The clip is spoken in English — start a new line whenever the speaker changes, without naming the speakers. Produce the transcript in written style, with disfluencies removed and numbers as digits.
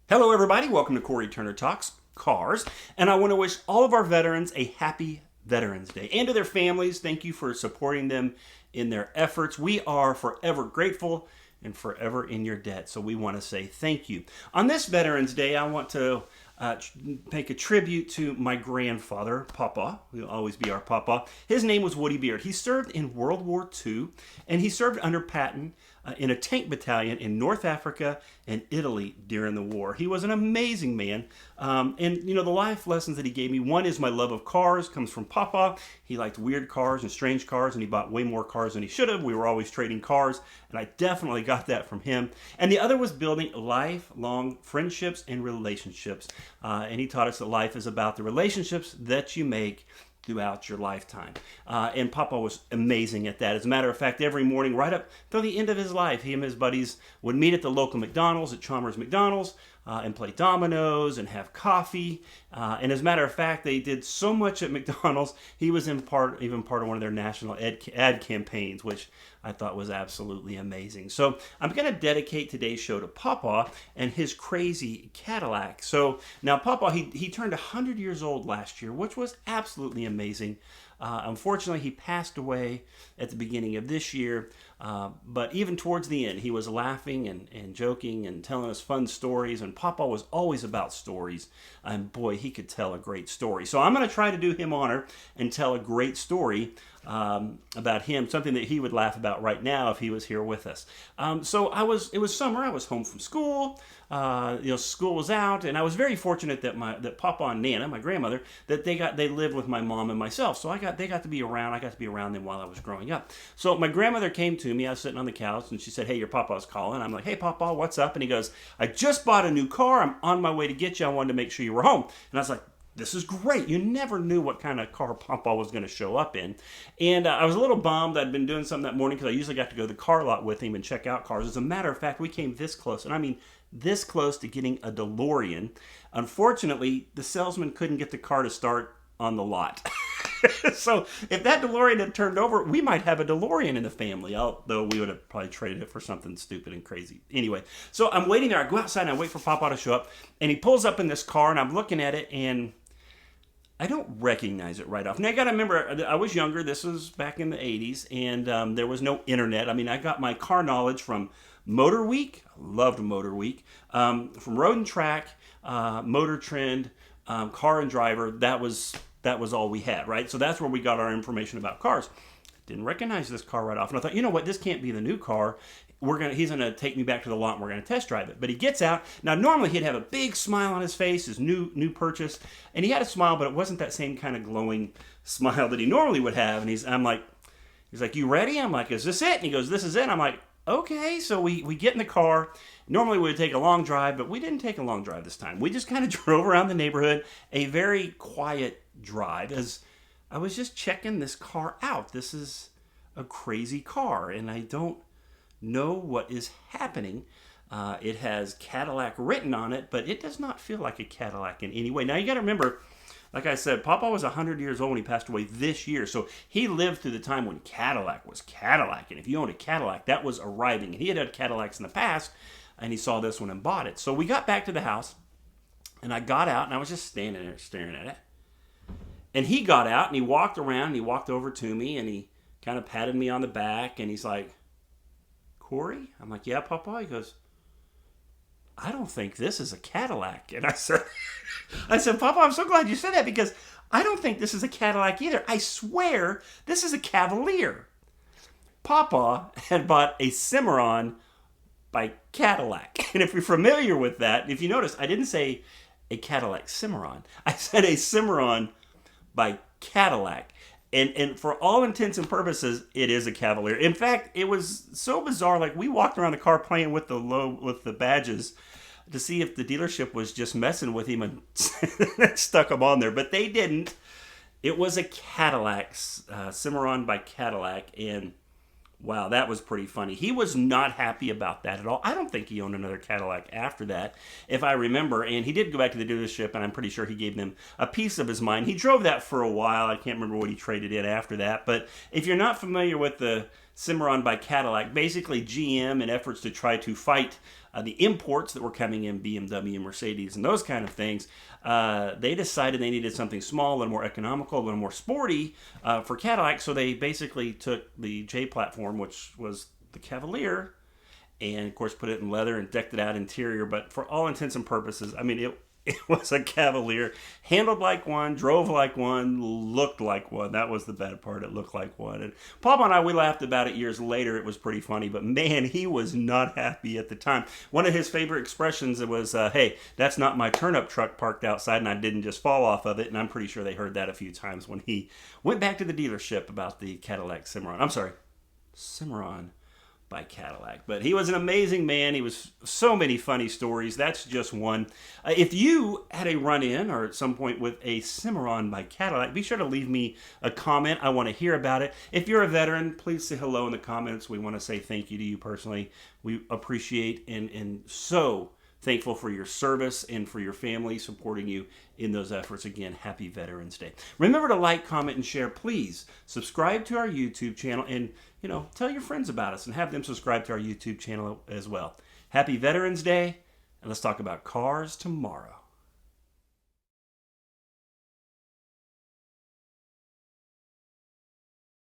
Hello, everybody. Welcome to Cory Turner Talks Cars. And I want to wish all of our veterans a happy Veterans Day. And to their families, thank you for supporting them in their efforts. We are forever grateful and forever in your debt. So we want to say thank you. On this Veterans Day, I want to make a tribute to my grandfather, Papa. He'll always be our Papa. His name was Woody Beard. He served in World War II, and he served under Patton in a tank battalion in North Africa and Italy during the war. He was an amazing man. The life lessons that he gave me, one is my love of cars, comes from Papa. He liked weird cars and strange cars, and he bought way more cars than he should have. We were always trading cars, and I definitely got that from him. And the other was building lifelong friendships and relationships. And he taught us that life is about the relationships that you make throughout your lifetime. And Papa was amazing at that. As a matter of fact, every morning right up till the end of his life, he and his buddies would meet at the local McDonald's, at Chalmers McDonald's, and play dominoes and have coffee. And as a matter of fact, they did so much at McDonald's, he was even part of one of their national ad campaigns, which I thought was absolutely amazing. So I'm going to dedicate today's show to Papa and his crazy Cadillac. So now Papa, he turned 100 years old last year, which was absolutely amazing. Unfortunately, he passed away at the beginning of this year, but even towards the end, he was laughing and joking and telling us fun stories, and Papa was always about stories, and boy, he could tell a great story. So I'm going to try to do him honor and tell a great story about him, something that he would laugh about right now if he was here with us. It was summer, I was home from school, school was out, and I was very fortunate that Papa and Nana, my grandmother, that they lived with my mom and myself, so they got to be around. I got to be around them while I was growing up. So my grandmother came to me. I was sitting on the couch, and she said, "Hey, your Papa's calling." I'm like, "Hey, Papa, what's up?" And he goes, "I just bought a new car. I'm on my way to get you. I wanted to make sure you were home." And I was like, "This is great." You never knew what kind of car Papa was going to show up in. And I was a little bummed. I'd been doing something that morning because I usually got to go to the car lot with him and check out cars. As a matter of fact, we came this close, and I mean this close to getting a DeLorean. Unfortunately, the salesman couldn't get the car to start on the lot. So if that DeLorean had turned over, we might have a DeLorean in the family, although we would have probably traded it for something stupid and crazy. Anyway, so I'm waiting there. I go outside and I wait for Papa to show up, and he pulls up in this car, and I'm looking at it, and I don't recognize it right off. Now, I got to remember, I was younger. This was back in the 80s, and there was no internet. I mean, I got my car knowledge from Motor Week. I loved Motor Week. From Road and Track, Motor Trend, Car and Driver. That was all we had, right? So that's where we got our information about cars. Didn't recognize this car right off. And I thought, you know what? This can't be the new car. He's going to take me back to the lot, and we're going to test drive it. But he gets out. Now, normally he'd have a big smile on his face, his new purchase. And he had a smile, but it wasn't that same kind of glowing smile that he normally would have. And he's like, "You ready?" I'm like, "Is this it?" And he goes, "This is it." I'm like, "Okay." So we get in the car. Normally we would take a long drive, but we didn't take a long drive this time. We just kind of drove around the neighborhood, a very quiet drive, as I was just checking this car out. This is a crazy car, and I don't know what is happening. It has Cadillac written on it, but it does not feel like a Cadillac in any way. Now, you got to remember, like I said, Papa was 100 years old when he passed away this year, so he lived through the time when Cadillac was Cadillac, and if you owned a Cadillac, that was arriving. And he had Cadillacs in the past, and he saw this one and bought it. So we got back to the house, and I got out, and I was just standing there staring at it. And he got out, and he walked around, and he walked over to me, and he kind of patted me on the back, and he's like, "Cory?" I'm like, "Yeah, Papa." He goes, "I don't think this is a Cadillac." And I said, "Papa, I'm so glad you said that, because I don't think this is a Cadillac either. I swear this is a Cavalier." Papa had bought a Cimarron by Cadillac. And if you're familiar with that, if you notice, I didn't say a Cadillac Cimarron. I said a Cimarron by Cadillac. And for all intents and purposes, it is a Cavalier. In fact, it was so bizarre. Like, we walked around the car playing with the badges to see if the dealership was just messing with him and stuck them on there. But they didn't. It was a Cadillac, Cimarron by Cadillac. And wow, that was pretty funny. He was not happy about that at all. I don't think he owned another Cadillac after that, if I remember. And he did go back to the dealership, and I'm pretty sure he gave them a piece of his mind. He drove that for a while. I can't remember what he traded in after that. But if you're not familiar with the Cimarron by Cadillac. Basically, GM, in efforts to try to fight the imports that were coming in, BMW, Mercedes, and those kind of things, they decided they needed something small, a little more economical, a little more sporty for Cadillac. So they basically took the J platform, which was the Cavalier, and of course put it in leather and decked it out interior. But for all intents and purposes, I mean, it was a Cavalier, handled like one, drove like one, looked like one. That was the bad part. It looked like one. And Papa and I, we laughed about it years later. It was pretty funny, but man, he was not happy at the time. One of his favorite expressions was, hey, that's not my turnip truck parked outside, and I didn't just fall off of it. And I'm pretty sure they heard that a few times when he went back to the dealership about the Cadillac Cimarron. I'm sorry, Cimarron by Cadillac. But he was an amazing man. He was so many funny stories. That's just one. If you had a run-in or at some point with a Cimarron by Cadillac, be sure to leave me a comment. I want to hear about it. If you're a veteran, please say hello in the comments. We want to say thank you to you personally. We appreciate and so thankful for your service and for your family supporting you in those efforts. Again, happy Veterans Day. Remember to like, comment, and share. Please subscribe to our YouTube channel and, tell your friends about us and have them subscribe to our YouTube channel as well. Happy Veterans Day, and let's talk about cars tomorrow.